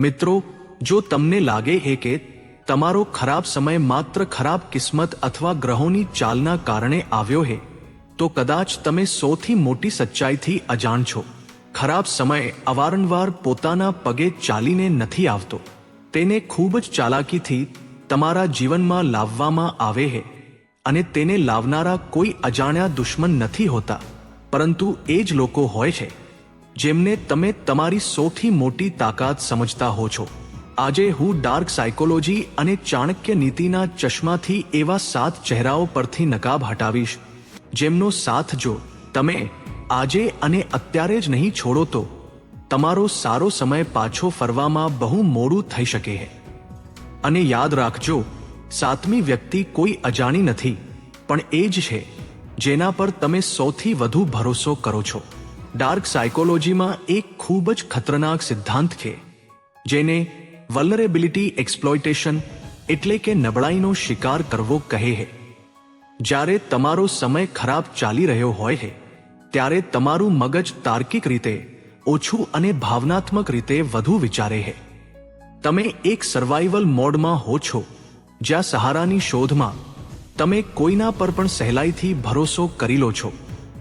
મિત્રો, જો તમને લાગે છે કે તમારો ખરાબ સમય માત્ર ખરાબ કિસ્મત અથવા ગ્રહોની ચાલના કારણે આવ્યો છે, તો કદાચ તમે સૌથી મોટી સચ્ચાઈથી અજાણ છો. ખરાબ સમય અવારનવાર પોતાના પગે ચાલીને નથી આવતો. તેને ખૂબ જ ચાલાકીથી તમારા જીવનમાં લાવવામાં આવે છે, અને તેને લાવનારા કોઈ અજાણ્યા દુશ્મન નથી હોતા, પરંતુ એ જ લોકો હોય છે જેમને તમે તમારી સૌથી મોટી તાકાત સમજતા હો છો. આજે હું ડાર્ક સાયકોલોજી અને ચાણક્ય નીતિના ચશ્માથી એવા 7 ચહેરાઓ પરથી નકાબ હટાવીશ, જેમનો સાથ જો તમે આજે અને અત્યારે જ નહીં છોડો તો તમારો સારો સમય પાછો ફરવામાં બહુ મોડું થઈ શકે છે. અને યાદ રાખજો, 7મી વ્યક્તિ કોઈ અજાણી નથી, પણ એ જ છે જેના પર તમે સૌથી વધુ ભરોસો કરો છો. ડાર્ક સાયકોલોજીમાં એક ખૂબ જ ખતરનાક સિદ્ધાંત છે જેને વલ્નરેબિલિટી એક્સપ્લોઇટેશન એટલે કે નબળાઈનો શિકાર કરવો કહે છે. જ્યારે તમારો સમય ખરાબ ચાલી રહ્યો હોય છે ત્યારે તમારું મગજ તાર્કિક રીતે ઓછું અને ભાવનાત્મક રીતે વધુ વિચારે છે. તમે એક સર્વાઇવલ મોડમાં હો છો, જ્યાં સહારાની શોધમાં તમે કોઈના પર પણ સહેલાઈથી ભરોસો કરી લો છો.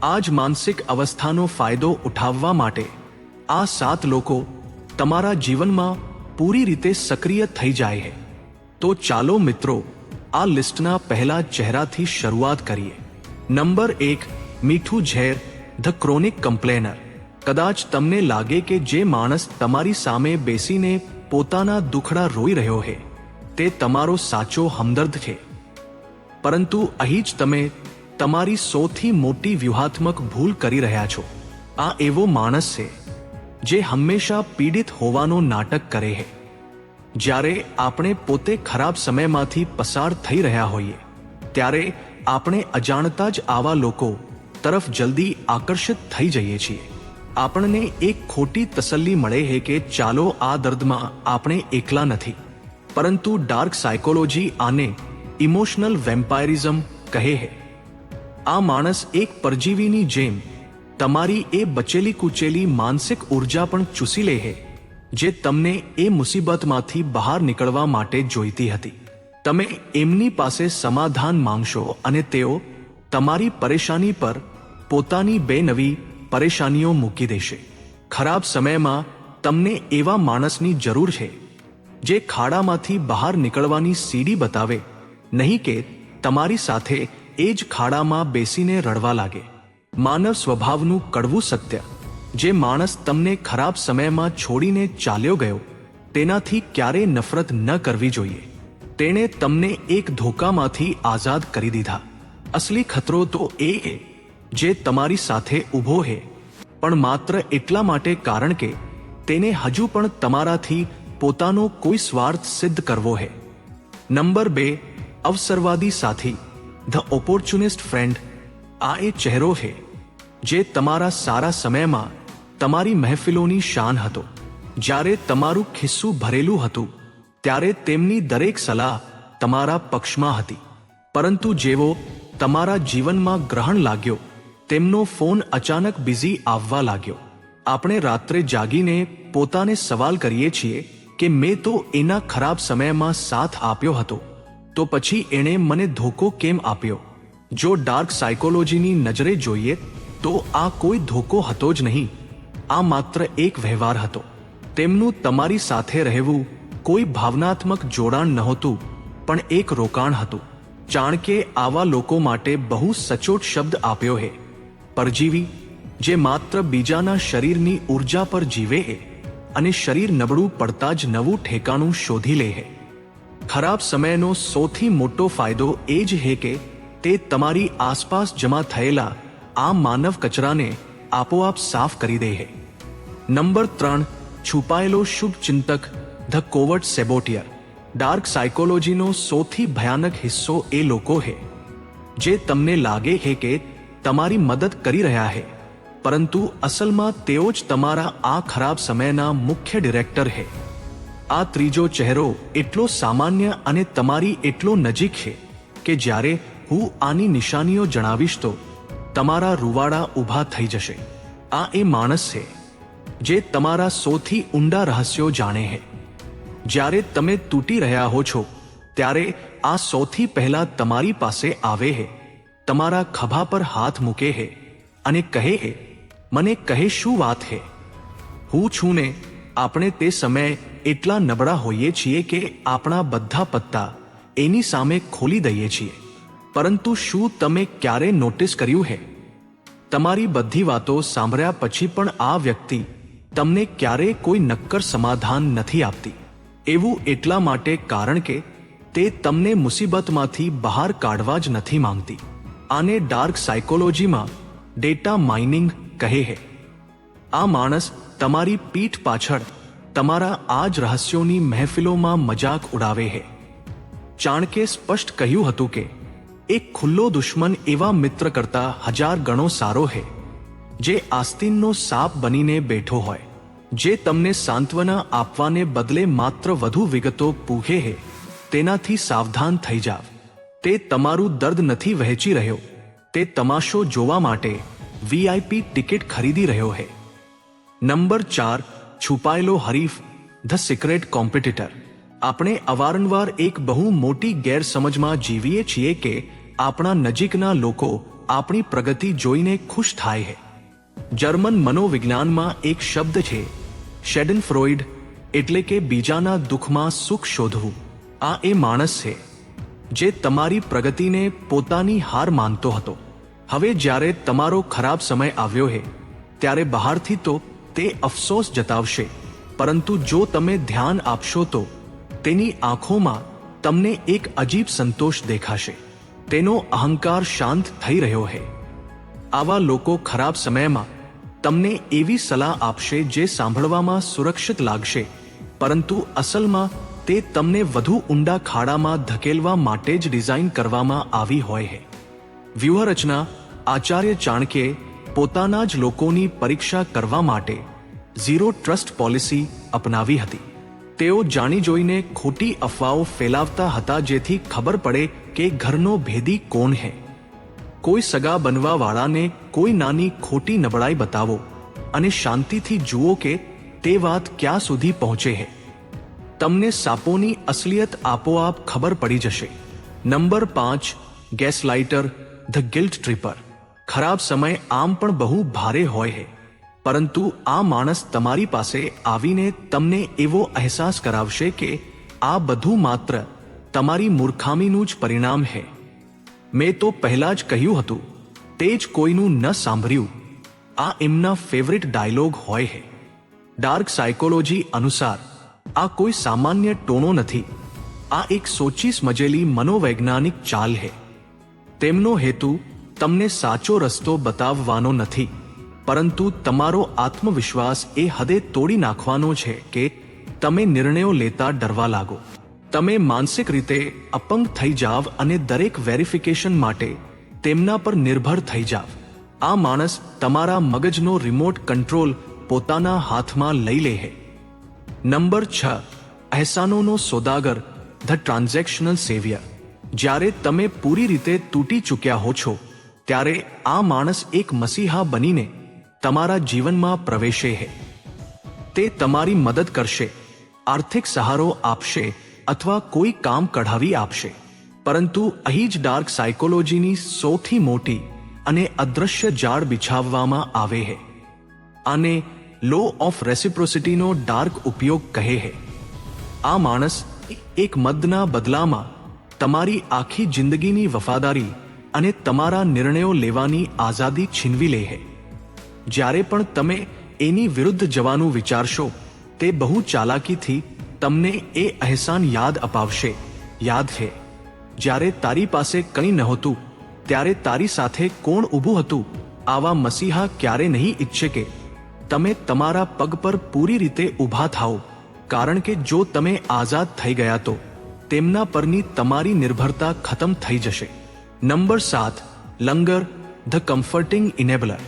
આ જ માનસિક અવસ્થાનો ફાયદો ઉઠાવવા માટે આ 7 લોકો તમારા જીવનમાં પૂરી રીતે સક્રિય થઈ જાય છે. તો ચાલો મિત્રો, આ લિસ્ટના પહેલા ચહેરાથી શરૂઆત કરીએ. નંબર 1, મીઠું ઝેર, ધ ક્રોનિક કમ્પ્લેનર. કદાચ તમને લાગે કે જે માણસ તમારી સામે બેસીને પોતાના દુખડા રોઈ રહ્યો છે તે તમારો સાચો હમદર્દ છે, પરંતુ અહીં જ તમે તમારી સૌથી મોટી વ્યૂહાત્મક ભૂલ કરી રહ્યા છો. આ એવો માણસ છે જે હંમેશા પીડિત હોવાનો નાટક કરે છે. જ્યારે આપણે પોતે ખરાબ સમયમાંથી પસાર થઈ રહ્યા હોઈએ ત્યારે આપણે અજાણતા જ આવા લોકો તરફ જલ્દી આકર્ષિત થઈ જઈએ છીએ. આપણને એક ખોટી તસલ્લી મળે છે કે ચાલો, આ દર્દમાં આપણે એકલા નથી. પરંતુ ડાર્ક સાયકોલોજી આને ઇમોશનલ વેમ્પાયરિઝમ કહે છે. આ માણસ એક પરજીવીની જેમ તમારી એ બચેલી કૂચેલી માનસિક ઉર્જા પણ ચૂસી લે છે જે તમને એ મુસીબતમાંથી બહાર નીકળવા માટે જોઈતી હતી. તમે એમની પાસે સમાધાન માંગશો અને તેઓ તમારી પરેશાની પર પોતાની 2 નવી પરેશાનીઓ મૂકી દેશે. ખરાબ સમયમાં તમને એવા માણસની જરૂર છે જે ખાડામાંથી બહાર નીકળવાની સીડી બતાવે, નહીં કે તમારી સાથે એ જ ખાડામાં બેસીને રડવા લાગે. માનવ સ્વભાવનું કડવું સત્ય: જે માણસ તમને ખરાબ સમયમાં છોડીને ચાલ્યો ગયો તેનાથી ક્યારેય નફરત ન કરવી જોઈએ. તેણે તમને એક ધોકામાંથી આઝાદ કરી દીધા. અસલી ખતરો તો એ છે જે તમારી સાથે ઊભો છે, પણ માત્ર એટલા માટે કારણ કે તેને હજુ પણ તમારાથી પોતાનો કોઈ સ્વાર્થ સિદ્ધ કરવો છે. નંબર 2, અવસરવાદી સાથી, ધ ઓપોર્ચ્યુનિસ્ટ ફ્રેન્ડ. આ એ ચહેરો છે જે તમારા સારા સમયમાં તમારી મહેફિલોની શાન હતો. જ્યારે તમારું ખિસ્સું ભરેલું હતું ત્યારે તેમની દરેક સલાહ તમારા પક્ષમાં હતી, પરંતુ જેવો તમારા જીવનમાં ગ્રહણ લાગ્યો તેમનો ફોન અચાનક બિઝી આવવા લાગ્યો. આપણે રાત્રે જાગીને પોતાને સવાલ કરીએ છીએ કે મેં તો એના ખરાબ સમયમાં સાથ આપ્યો હતો, તો પછી એણે મને ધોકો કેમ આપ્યો? જો ડાર્ક સાયકોલોજીની નજરે જોઈએ તો આ કોઈ ધોકો હતો જ નહીં, આ માત્ર એક વ્યવહાર હતો. તેમનું તમારી સાથે રહેવું કોઈ ભાવનાત્મક જોડાણ નહોતું, પણ એક રોકાણ હતું. ચાણક્યે આવા લોકો માટે બહુ સચોટ શબ્દ આપ્યો છે: પરજીવી, જે માત્ર બીજાના શરીરની ઊર્જા પર જીવે છે અને શરીર નબળું પડતા જ નવું ઠેકાણું શોધી લે છે. ખરાબ સમયનો સૌથી મોટો ફાયદો એ જ છે કે તે તમારી આસપાસ જમા થયેલા આ માનવ કચરાને આપોઆપ સાફ કરી દે છે. નંબર 3, છુપાયેલો શુભચિંતક, ધ કોવર્ટ સેબોટિયર. ડાર્ક સાયકોલોજીનો સૌથી ભયાનક હિસ્સો એ લોકો છે જે તમને લાગે છે કે તમારી મદદ કરી રહ્યા છે, પરંતુ અસલમાં તેઓ જ તમારા આ ખરાબ સમયના મુખ્ય ડિરેક્ટર છે. આ ત્રીજો ચહેરો એટલો સામાન્ય અને તમારી એટલો નજીક છે કે જ્યારે હું આની નિશાનીઓ જણાવીશ તો તમારા રૂવાડા ઊભા થઈ જશે. આ એ માણસ છે જે તમારા સૌથી ઊંડા રહસ્યો જાણે છે. જ્યારે તમે તૂટી રહ્યા હો છો ત્યારે આ સૌથી પહેલા તમારી પાસે આવે હે, તમારા ખભા પર હાથ મૂકે હે અને કહે હે, મને કહે શું વાત હે, હું છું ને. આપણે તે સમયે એટલા નબળા હોઈએ છીએ કે આપણા બધા પત્તા એની સામે ખોલી દઈએ છીએ. પરંતુ શું તમે ક્યારે નોટિસ કર્યું હે, તમારી બધી વાતો સાંભળ્યા પછી પણ આ વ્યક્તિ તમને ક્યારેય કોઈ નક્કર સમાધાન નથી આપતી. એવું એટલા માટે કારણ કે તે તમને મુસીબતમાંથી બહાર કાઢવા જ નથી માંગતી. આને ડાર્ક સાયકોલોજીમાં ડેટા માઇનિંગ કહે છે. આ માણસ તમારી પીઠ પાછળ તમારા આ જ રહસ્યોની મહેફિલોમાં મજાક ઉડાવે છે. ચાણક્યે સ્પષ્ટ કહ્યું હતું કે એક ખુલ્લો દુશ્મન એવા મિત્ર કરતા 1000 ગણો સારો છે જે આસ્તીનનો સાપ બનીને બેઠો હોય, જે તમને સાંત્વના આપવાને બદલે માત્ર વધુ વિગતો પૂછે છે. તેનાથી સાવધાન થઈ જાવ. તે તમારું દર્દ નથી વહેંચી રહ્યો, તે તમાશો જોવા માટે VIP ટિકિટ ખરીદી રહ્યો છે. નંબર 4, છુપાયેલો હરીફ, ધ સિક્રેટ કોમ્પિટિટર. આપણે અવારનવાર એક બહુ મોટી ગેરસમજમાં જીવીએ છીએ કે આપણા નજીકના લોકો આપણી પ્રગતિ જોઈને ખુશ થાય છે. જર્મન મનોવિજ્ઞાનમાં એક શબ્દ છે શેડનફ્રોઇડ, એટલે કે બીજાના દુઃખમાં સુખ શોધવું. આ એ માણસ છે જે તમારી પ્રગતિને પોતાની હાર માનતો હતો. હવે જ્યારે તમારો ખરાબ સમય આવ્યો છે ત્યારે બહારથી તો તે અફસોસ જતાવશે, પરંતુ જો તમે ધ્યાન આપશો તો તેની આંખોમાં તમને એક અજીબ સંતોષ દેખાશે. તેનો અહંકાર શાંત થઈ રહ્યો છે. આવા લોકો ખરાબ સમયમાં તમને એવી સલાહ આપશે જે સાંભળવામાં સુરક્ષિત લાગશે, પરંતુ અસલમાં તે તમને વધુ ઊંડા ખાડામાં ધકેલવા માટે જ ડિઝાઇન કરવામાં આવી હોય છે. વ્યૂહરચના. આચાર્ય ચાણક્યે પોતાના જ લોકોની પરીક્ષા કરવા માટે ઝીરો ટ્રસ્ટ પોલિસી અપનાવી હતી. તેઓ જાણી જોઈને ખોટી અફવાઓ ફેલાવતા હતા જેથી ખબર પડે કે ઘરનો ભેદી કોણ છે. કોઈ સગા બનવા વાળાને કોઈ નાની ખોટી નબળાઈ બતાવો અને શાંતિથી જુઓ કે તે વાત ક્યાં સુધી પહોંચે છે. તમને સાપોની અસલિયત આપોઆપ ખબર પડી જશે. Number 5, gaslighter, the guilt tripper. ખરાબ સમય આમ પણ બહુ ભારે હોય છે, પરંતુ આ માણસ તમારી પાસે આવીને તમને એવો અહેસાસ કરાવશે કે આ બધું માત્ર તમારી મૂર્ખામીનું જ પરિણામ છે. મેં તો પહેલા જ કહ્યું હતું, તે જ કોઈનું ન સાંભળ્યું. આ એમના ફેવરિટ ડાયલોગ હોય છે. ડાર્ક સાયકોલોજી અનુસાર આ કોઈ સામાન્ય ટોણો નથી. આ એક સોચી સમજેલી મનોવૈજ્ઞાનિક ચાલ છે. તેમનો હેતુ તમને સાચો રસ્તો બતાવવાનો નથી, પરંતુ તમારો આત્મવિશ્વાસ એ હદે તોડી નાખવાનો છે કે તમે નિર્ણયો લેતા ડરવા લાગો. તમે માનસિક રીતે અપંગ થઈ જાવ અને દરેક વેરિફિકેશન માટે તેમના પર નિર્ભર થઈ જાવ. આ માણસ તમારા મગજનો રિમોટ કંટ્રોલ પોતાના હાથમાં લઈ લે છે. નંબર 6, અહેસાનોનો સોદાગર, ધ ટ્રાન્ઝેક્શનલ સેવિયર. જ્યારે તમે પૂરી રીતે તૂટી ચૂક્યા હો છો ત્યારે આ માણસ એક મસીહા બનીને તમારા જીવનમાં પ્રવેશે છે. તે તમારી મદદ કરશે, આર્થિક સહારો આપશે અથવા કોઈ કામ કઢાવી આપશે. પરંતુ અહીં જ ડાર્ક સાયકોલોજીની સૌથી મોટી અને અદૃશ્ય જાળ બિછાવવામાં આવે છે. આને લો ઓફ રેસિપ્રોસિટીનો ડાર્ક ઉપયોગ કહે છે. આ માણસ એક મદના બદલામાં તમારી આખી જિંદગીની વફાદારી અને તમારા નિર્ણયો લેવાની આઝાદી છીનવી લે છે. જ્યારે પણ તમે એની વિરુદ્ધ જવાનું વિચારશો, તે બહુ ચાલાકીથી તમને એ અહેસાન યાદ અપાવશે. યાદ છે જ્યારે તારી પાસે કંઈ નહોતું ત્યારે તારી સાથે કોણ ઊભું હતું? આવા મસીહા ક્યારે નહીં ઈચ્છે કે તમે તમારા પગ પર પૂરી રીતે ઊભા થાઓ, કારણ કે જો તમે આઝાદ થઈ ગયા તો તેમના પરની તમારી નિર્ભરતા ખતમ થઈ જશે. નંબર 7, લંગર, ધ કમ્ફર્ટિંગ ઇનેબલર.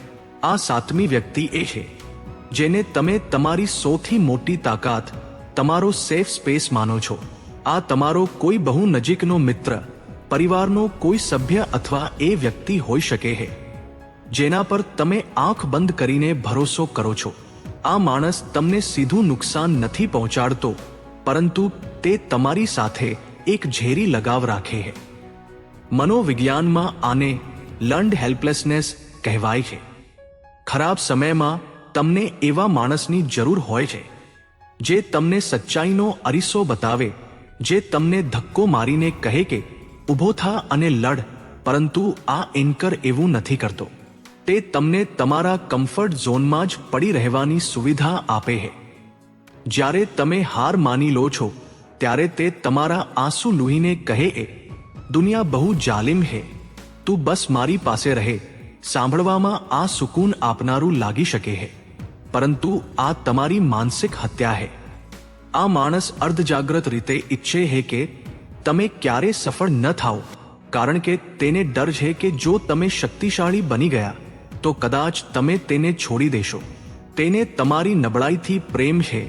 આ 7મી વ્યક્તિ એ છે જેને તમે તમારી સૌથી મોટી તાકાત, તમારો સેફ સ્પેસ માનો છો. આ તમારો કોઈ બહુ નજીકનો મિત્ર, પરિવારનો કોઈ સભ્ય અથવા એ વ્યક્તિ હોઈ શકે છે જેના પર તમે આંખ બંધ કરીને ભરોસો કરો છો. આ માણસ તમને સીધું નુકસાન નથી પહોંચાડતો, પરંતુ તે તમારી સાથે એક ઝેરી લગાવ રાખે છે. મનોવિજ્ઞાનમાં આને લર્ન્ડ હેલ્પલેસનેસ કહેવાય છે. ખરાબ સમયમાં તમને એવા માણસની જરૂર હોય છે જે તમને સચ્ચાઈનો અરીસો બતાવે, જે તમને ધક્કો મારીને કહે કે ઊભો થા અને લડ. પરંતુ આ એન્કર એવું નથી કરતો. તે તમને તમારા કમ્ફર્ટ ઝોનમાં જ પડી રહેવાની સુવિધા આપે છે. જ્યારે તમે હાર માની લો છો ત્યારે તે તમારા આંસુ લૂહીને કહે એ દુનિયા બહુ જાલિમ છે, તું બસ મારી પાસે રહે. સાંભળવામાં આ સુકૂન આપનારું લાગી શકે છે, પરંતુ આ તમારી માનસિક હત્યા છે. આ માણસ અર્ધજાગ્રત રીતે ઈચ્છે છે કે તમે ક્યારે સફળ ન થાઓ, કારણ કે તેને ડર છે કે જો તમે શક્તિશાળી બની ગયા તો કદાચ તમે તેને છોડી દેશો. તેને તમારી નબળાઈથી પ્રેમ છે,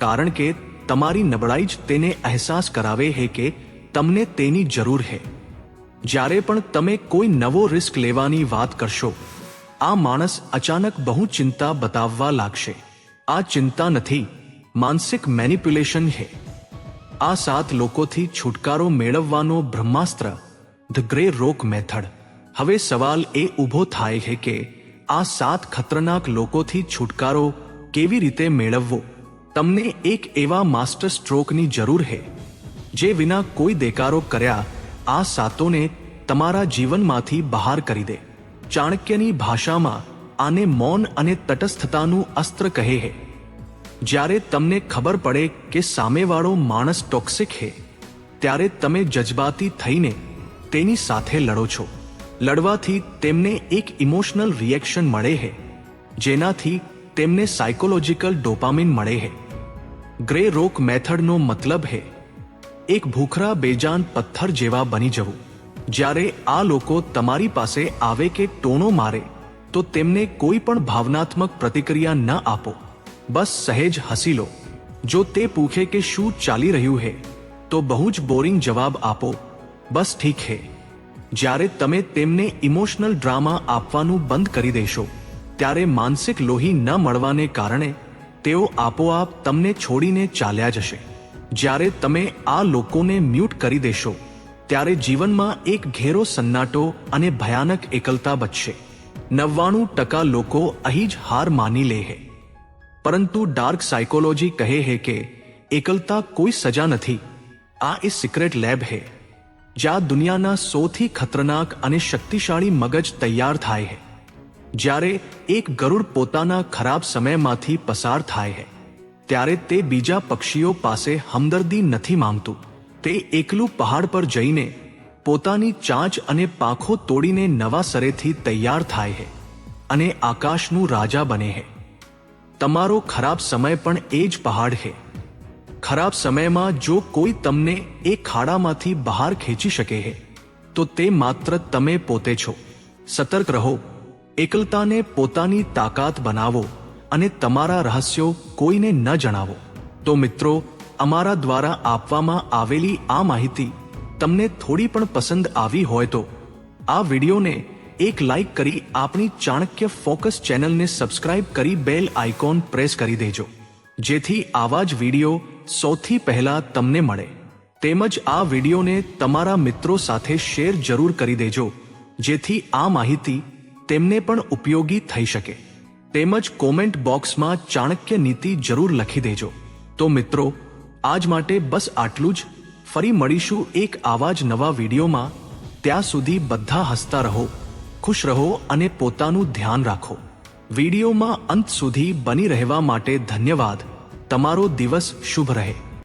કારણ કે તમારી નબળાઈ જ તેને અહેસાસ કરાવે છે કે તમને તેની જરૂર છે. જ્યારે પણ તમે કોઈ નવો રિસ્ક લેવાની વાત કરશો, આ માણસ અચાનક બહુ ચિંતા બતાવવા લાગશે. આ ચિંતા નથી, માનસિક મેનિપ્યુલેશન છે. આ 7 લોકોથી છુટકારો મેળવવાનો બ્રહ્માસ્ત્ર, ધ ગ્રે રોક મેથડ. હવે સવાલ એ ઊભો થાય છે કે આ 7 ખતરનાક લોકોથી છુટકારો કેવી રીતે મેળવવો. તમને એક એવા માસ્ટર સ્ટ્રોકની જરૂર છે જે વિના કોઈ દેકારો કર્યા આ 7ને તમારા જીવનમાંથી બહાર કરી દે. ચાણક્યની ભાષામાં આને મૌન અને તટસ્થતાનું અસ્ત્ર કહે છે. જ્યારે તમને ખબર પડે કે સામેવાળો માણસ ટોક્સિક છે, ત્યારે તમે જજબાતી થઈને તેની સાથે લડો છો. લડવાથી તેમને એક ઇમોશનલ રિએક્શન મળે છે, જેનાથી તેમને સાયકોલોજીકલ ડોપામિન મળે છે. ગ્રે રોક મેથડનો મતલબ છે એક ભૂખરા બેજાન પથ્થર જેવા બની જવું. જ્યારે આ લોકો તમારી પાસે આવે કે ટોણો મારે તો તેમને કોઈ પણ ભાવનાત્મક પ્રતિક્રિયા ન આપો. બસ સહેજ હસી લો. જો તે પૂછે કે શું ચાલી રહ્યું છે તો બહુ જ બોરિંગ જવાબ આપો, બસ ઠીક છે. જ્યારે તમે તેમને ઇમોશનલ ડ્રામા આપવાનું બંધ કરી દેશો ત્યારે માનસિક લોહી ન મળવાને કારણે તેઓ આપોઆપ તમને છોડીને ચાલ્યા જશે. જ્યારે તમે આ લોકોને મ્યુટ કરી દેશો ત્યારે જીવનમાં એક ઘેરો સન્નાટો અને ભયાનક એકલતા બચશે. 99% લોકો અહીં જ હાર માની લે છે. પરંતુ ડાર્ક સાયકોલોજી કહે છે કે એકલતા કોઈ સજા નથી. આ એ સિક્રેટ લેબ છે જ્યાં દુનિયાના સૌથી ખતરનાક અને શક્તિશાળી મગજ તૈયાર થાય છે. જ્યારે એક ગરુડ પોતાના ખરાબ સમયમાંથી પસાર થાય છે ત્યારે તે બીજા પક્ષીઓ પાસે હમદર્દી નથી માંગતું. તે એકલું પહાડ પર જઈને પોતાની ચાંચ અને પાંખો તોડીને નવા સરેથી તૈયાર થાય છે અને આકાશનું રાજા બને છે. તમારો ખરાબ સમય પણ એ જ પહાડ છે. ખરાબ સમયમાં જો કોઈ તમને એ ખાડામાંથી બહાર ખેંચી શકે છે તો તે માત્ર તમે પોતે છો. સતર્ક રહો. એકલતાને પોતાની તાકાત બનાવો અને તમારા રહસ્યો કોઈને ન જણાવો. તો મિત્રો, અમારા દ્વારા આપવામાં આવેલી આ માહિતી તમને થોડી પણ પસંદ આવી હોય તો આ વિડીયોને એક લાઈક કરી આપણી ચાણક્ય ફોકસ ચેનલને સબસ્ક્રાઇબ કરી બેલ આઇકોન પ્રેસ કરી દેજો, જેથી આવા જ વિડીયો સૌથી પહેલા તમને મળે. તેમજ આ વિડીયોને તમારા મિત્રો સાથે શેર જરૂર કરી દેજો, જેથી આ માહિતી તેમને પણ ઉપયોગી થઈ શકે. તેમજ કોમેન્ટ બોક્સમાં ચાણક્ય નીતિ જરૂર લખી દેજો. તો મિત્રો, આજ માટે બસ આટલું જ. ફરી મળીશું એક આવા જ નવા વિડીયોમાં. ત્યાં સુધી બધા હસતા રહો, ખુશ રહો અને પોતાનું ધ્યાન રાખો. વિડીયોમાં અંત સુધી બની રહેવા માટે ધન્યવાદ. તમારો દિવસ શુભ રહે.